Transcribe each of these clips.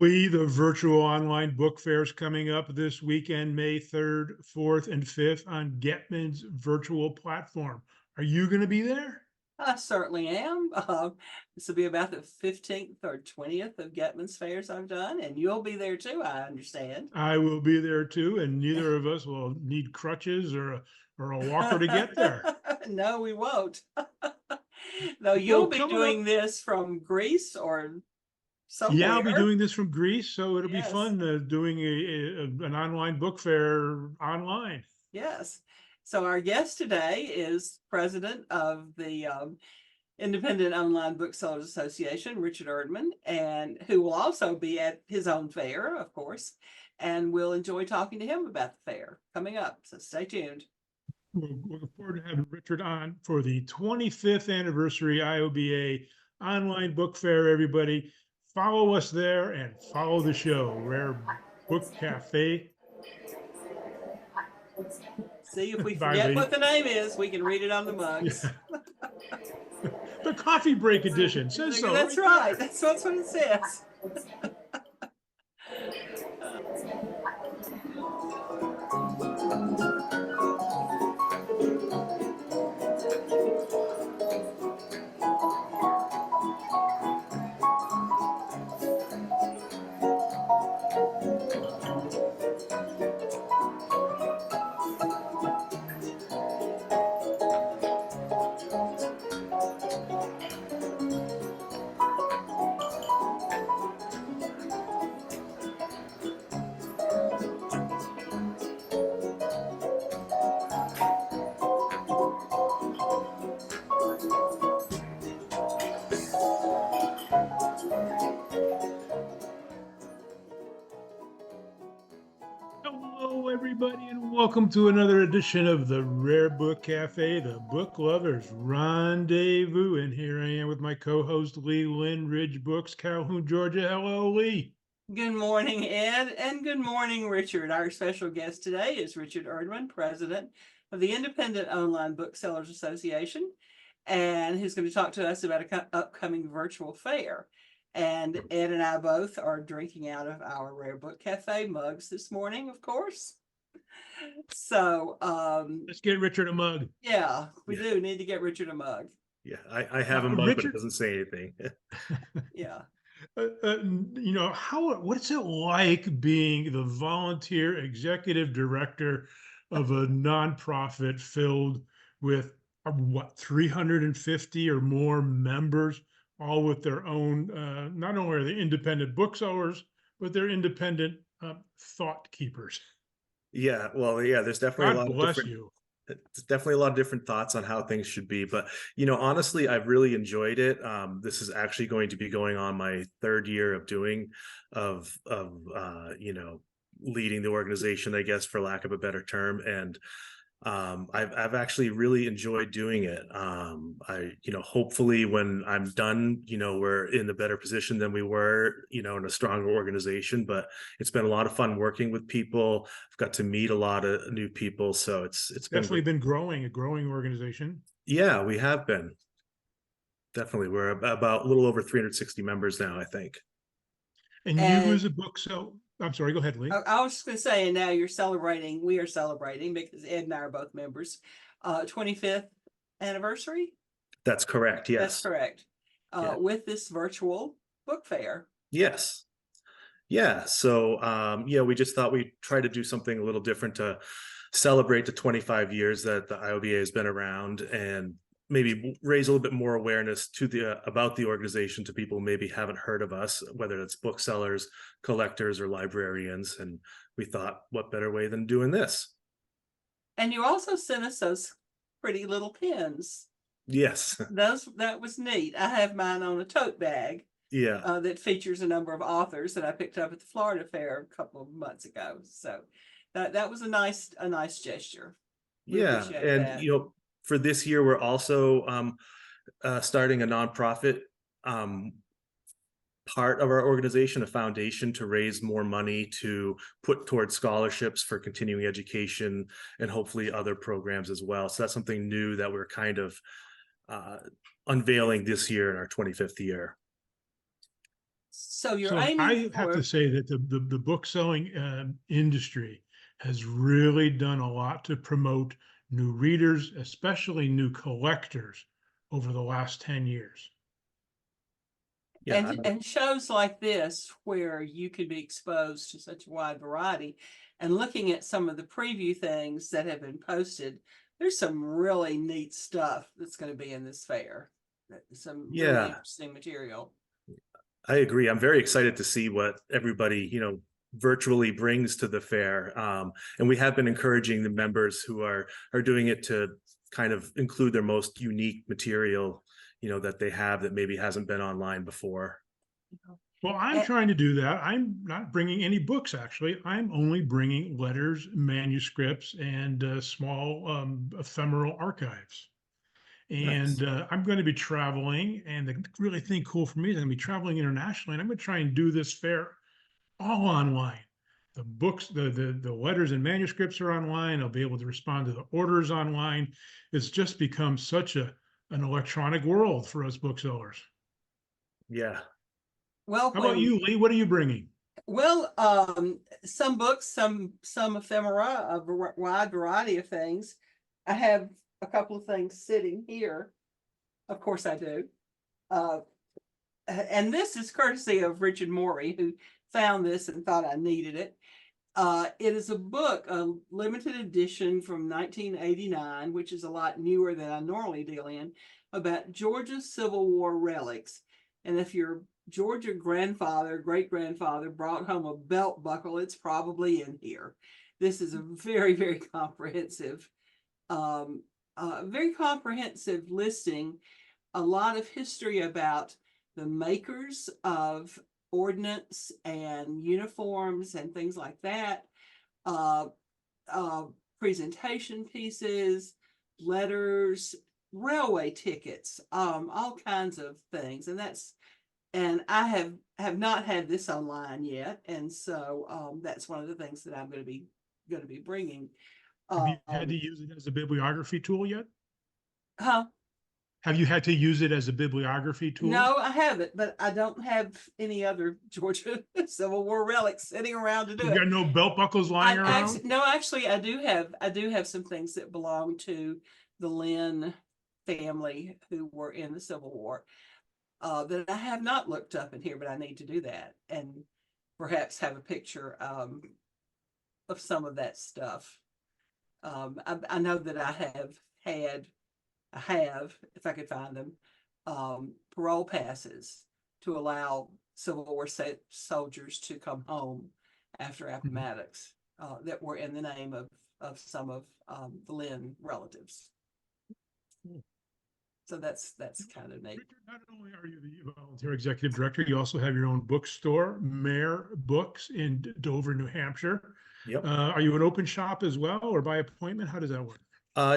The virtual online book fair is coming up this weekend, May 3rd, 4th, and 5th on Getman's virtual platform. Are you going to be there? I certainly am. This will be about the 15th or 20th of Getman's fairs I've done, and you'll be there too, I understand. I will be there too, and neither of us will need crutches or a walker to get there. No, we won't. Though So you'll be coming doing up, this from Greece or yeah, I'll be somewhere. doing this from Greece, so it'll be Yes, fun doing an online book fair online. yes. So our guest today is president of the Independent Online Booksellers Association, Richard Erdmann, and who will also be at his own fair, of course, and we'll enjoy talking to him about the fair coming up. So stay tuned. We're looking forward to having Richard on for the 25th anniversary IOBA online book fair, everybody. Follow us there and follow the show, Rare Book Cafe. See, if we Bye, forget Lee. what the name is, we can read it on the mugs. Yeah. The coffee break edition says so. That's right. That's what it says. Hello, everybody, and welcome to another edition of the Rare Book Cafe, the book lovers rendezvous. And here I am with my co-host Lee Linn, Ridge Books, Calhoun, Georgia. Hello, Lee. Good morning, Ed, and good morning, Richard. Our special guest today is Richard Erdmann, president of the Independent Online Booksellers Association, and he's going to talk to us about an upcoming virtual fair. And Ed and I both are drinking out of our Rare Book Cafe mugs this morning, of course. So let's get Richard a mug. Yeah, we do need to get Richard a mug. Yeah, I have a mug, Richard, but it doesn't say anything. Yeah. You know, what's it like being the volunteer executive director of a nonprofit filled with 350 or more members, all with their own, not only are they independent booksellers, but they're independent thought keepers. Yeah, well, yeah, there's definitely God a lot bless of different, you. There's definitely a lot of different thoughts on how things should be, but honestly, I've really enjoyed it. This is actually going to be going on my third year of leading the organization, I guess, for lack of a better term, and I've actually really enjoyed doing it. Hopefully when I'm done, we're in a better position than we were, in a stronger organization, but it's been a lot of fun working with people. I've got to meet a lot of new people. So it's definitely been growing, a growing organization. Yeah, we have been. Definitely. We're about a little over 360 members now, I think. And you as a bookseller, I'm sorry, go ahead, Lee. I was just going to say, and now we are celebrating because Ed and I are both members, 25th anniversary. That's correct. Yes. That's correct. With this virtual book fair. Yes. Yeah. So, we just thought we'd try to do something a little different to celebrate the 25 years that the IOBA has been around, and maybe raise a little bit more awareness about the organization to people who maybe haven't heard of us, whether it's booksellers, collectors, or librarians. And we thought, what better way than doing this? And you also sent us those pretty little pins. Yes. That was neat. I have mine on a tote bag. Yeah. That features a number of authors that I picked up at the Florida Fair a couple of months ago. So that was a nice gesture. Yeah. And for this year, we're also starting a nonprofit part of our organization, a foundation to raise more money to put towards scholarships for continuing education and hopefully other programs as well. So that's something new that we're kind of unveiling this year in our 25th year. So you're So aiming I have for, to say that the book selling industry has really done a lot to promote new readers, especially new collectors, over the last 10 years. Yeah, and shows like this where you can be exposed to such a wide variety, and looking at some of the preview things that have been posted, there's some really neat stuff that's going to be in this fair. Some really yeah, interesting material. I agree. I'm very excited to see what everybody, virtually brings to the fair. And we have been encouraging the members who are doing it to kind of include their most unique material, that they have that maybe hasn't been online before. Well, I'm trying to do that. I'm not bringing any books, actually. I'm only bringing letters, manuscripts, and small ephemeral archives. And Nice. I'm going to be traveling. And the really thing cool for me is I'm going to be traveling internationally. And I'm going to try and do this fair all online. The books, the letters and manuscripts are online. I'll be able to respond to the orders online. It's just become such an electronic world for us booksellers. Yeah. Well, How about you, Lee? What are you bringing? well, some books, some ephemera, a wide variety of things. I have a couple of things sitting here. Of course I do. And this is courtesy of Richard Morey, who found this and thought I needed it. It is a book, a limited edition from 1989, which is a lot newer than I normally deal in, about Georgia's Civil War relics. And if your Georgia grandfather, great-grandfather brought home a belt buckle, it's probably in here. This is a very, very comprehensive listing, a lot of history about the makers of ordnance and uniforms and things like that, presentation pieces, letters, railway tickets, all kinds of things. And I have not had this online yet, and so that's one of the things that I'm going to be bringing. Have you had to use it as a bibliography tool yet? Huh? Have you had to use it as a bibliography tool? No, I haven't, but I don't have any other Georgia Civil War relics sitting around to do You it. got no belt buckles lying around? Actually, I do have some things that belong to the Linn family who were in the Civil War that I have not looked up in here, but I need to do that and perhaps have a picture of some of that stuff. I know that I have, if I could find them, parole passes to allow Civil War soldiers to come home after Appomattox that were in the name of some of the Linn relatives. So that's kind of neat. Richard, not only are you the volunteer executive director, you also have your own bookstore, Rare Books in Dover, New Hampshire. Yep. Are you an open shop as well, or by appointment? How does that work?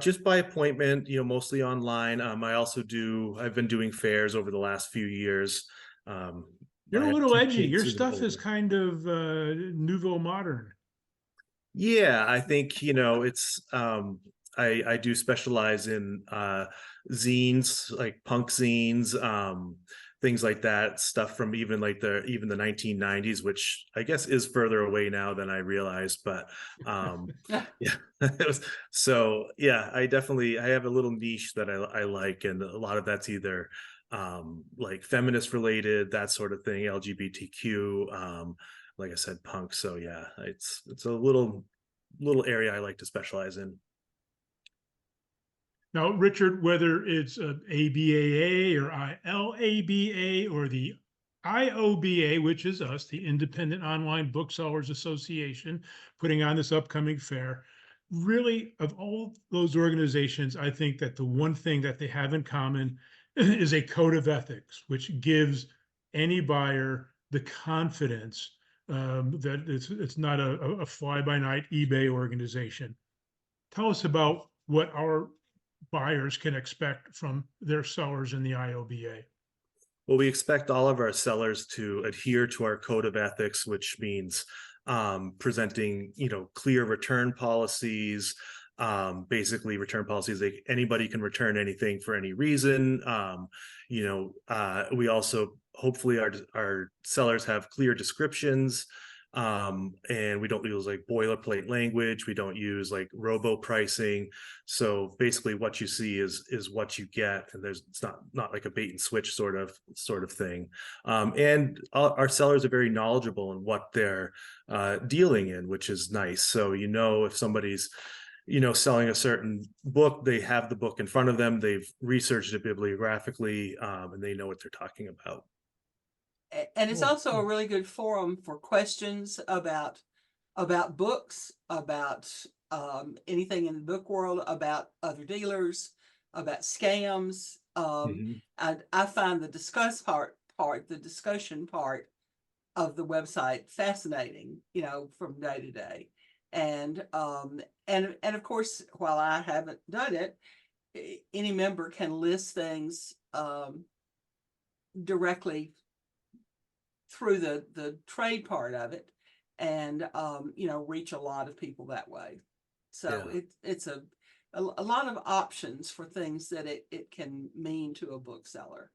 Just by appointment, mostly online. I've been doing fairs over the last few years. You're a little edgy. Your stuff is kind of nouveau modern. Yeah, I think, it's I do specialize in zines, like punk zines, things like that, stuff from even the 1990s, which I guess is further away now than I realized, but yeah, I have a little niche that I like, and a lot of that's either like feminist related, that sort of thing, LGBTQ, like I said, punk. So yeah, it's a little area I like to specialize in. Now, Richard, whether it's ABAA or ILABA or the IOBA, which is us, the Independent Online Booksellers Association, putting on this upcoming fair, really, of all those organizations, I think that the one thing that they have in common is a code of ethics, which gives any buyer the confidence that it's not a fly-by-night eBay organization. Tell us about what our buyers can expect from their sellers in the IOBA. Well, we expect all of our sellers to adhere to our code of ethics, which means presenting, clear return policies, basically return policies. Like anybody can return anything for any reason. We also hopefully our sellers have clear descriptions, and we don't use like boilerplate language. We don't use like robo pricing. So basically what you see is what you get, and it's not like a bait and switch sort of thing. And our sellers are very knowledgeable in what they're dealing in, which is nice. So if somebody's selling a certain book, they have the book in front of them, they've researched it bibliographically, and they know what they're talking about. And it's also a really good forum for questions about books, about anything in the book world, about other dealers, about scams. I find the discussion part of the website fascinating, from day to day. And of course, while I haven't done it, any member can list things directly through the trade part of it, and reach a lot of people that way. So it's a lot of options for things that it can mean to a bookseller.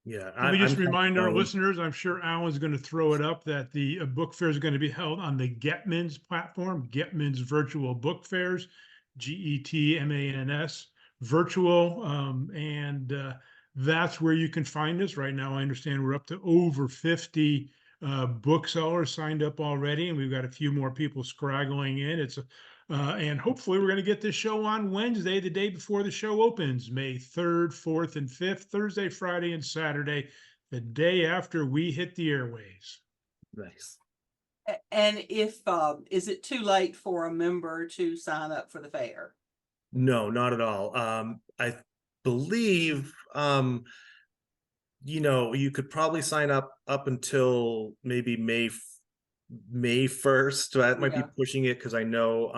Yeah. Can we just remind our listeners, I'm sure Alan's going to throw it up, that the book fair is going to be held on the Getmans platform, Getmans Virtual Book Fairs, GETMANS virtual. And that's where you can find us right now. I understand we're up to over 50 booksellers signed up already, and we've got a few more people scraggling in. And hopefully we're going to get this show on Wednesday, the day before the show opens, May 3rd, 4th, and 5th, Thursday, Friday, and Saturday, the day after we hit the airways. Nice. And is it too late for a member to sign up for the fair? No, not at all. I believe, you could probably sign up until maybe May 1st. That might be pushing it, because I know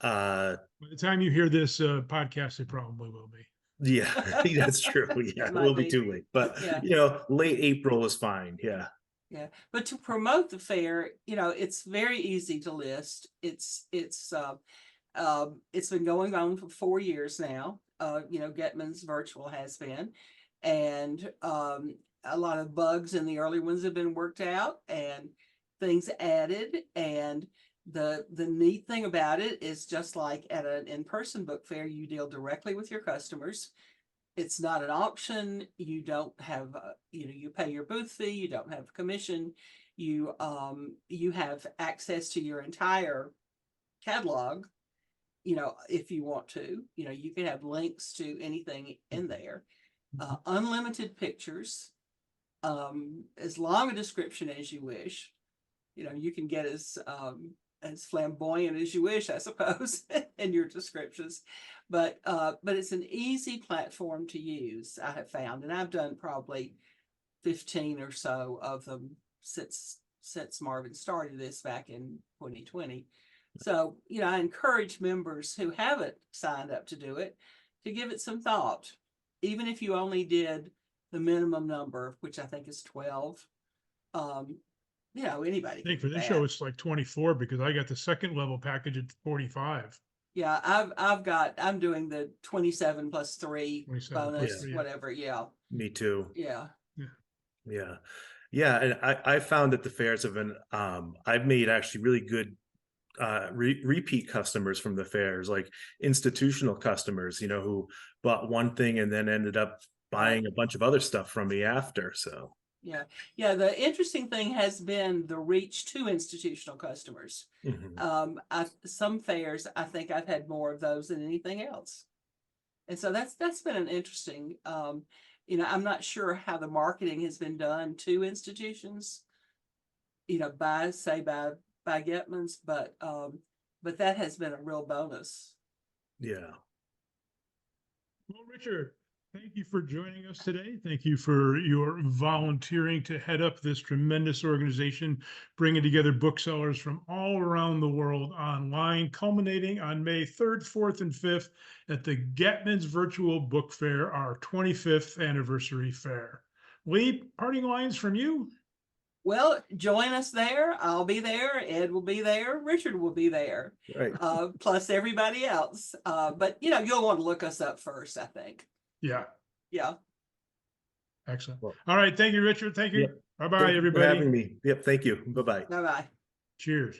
by the time you hear this podcast, it probably will be. Yeah, that's true. Yeah, it will be too late, but late April is fine. Yeah, but to promote the fair, it's very easy to list. It's been going on for 4 years now. Getmans Virtual has been, and a lot of bugs in the early ones have been worked out and things added. And the neat thing about it is, just like at an in-person book fair, you deal directly with your customers. It's not an auction. You don't have, you pay your booth fee. You don't have commission. You have access to your entire catalog. If you want to, you can have links to anything in there. Unlimited pictures, as long a description as you wish. You can get as flamboyant as you wish, I suppose, in your descriptions. But it's an easy platform to use, I have found, and I've done probably 15 or so of them since Marvin started this back in 2020. So, I encourage members who haven't signed up to do it to give it some thought, even if you only did the minimum number, which I think is 12. Anybody. I think for this show it's like 24, because I got the second level package at 45. Yeah, I'm doing the 27 plus 3 bonus, whatever. Yeah. Me too. Yeah. And I found that the fairs have been, I've made actually really good repeat customers from the fairs, like institutional customers, who bought one thing and then ended up buying a bunch of other stuff from me after. So the interesting thing has been the reach to institutional customers. Some fairs, I think I've had more of those than anything else, and so that's been an interesting. I'm not sure how the marketing has been done to institutions, by Getmans, but that has been a real bonus. Yeah. Well, Richard, thank you for joining us today. Thank you for your volunteering to head up this tremendous organization, bringing together booksellers from all around the world online, culminating on May 3rd, 4th, and 5th at the Getmans Virtual Book Fair, our 25th anniversary fair. Lee, parting lines from you? Well, join us there. I'll be there. Ed will be there. Richard will be there. Right. Plus everybody else. But you'll want to look us up first, I think. Yeah. Yeah. Excellent. Well, all right. Thank you, Richard. Thank you. Yep. Bye-bye, Thank you for everybody. having me. Yep. Thank you. Bye-bye. Bye-bye. Cheers.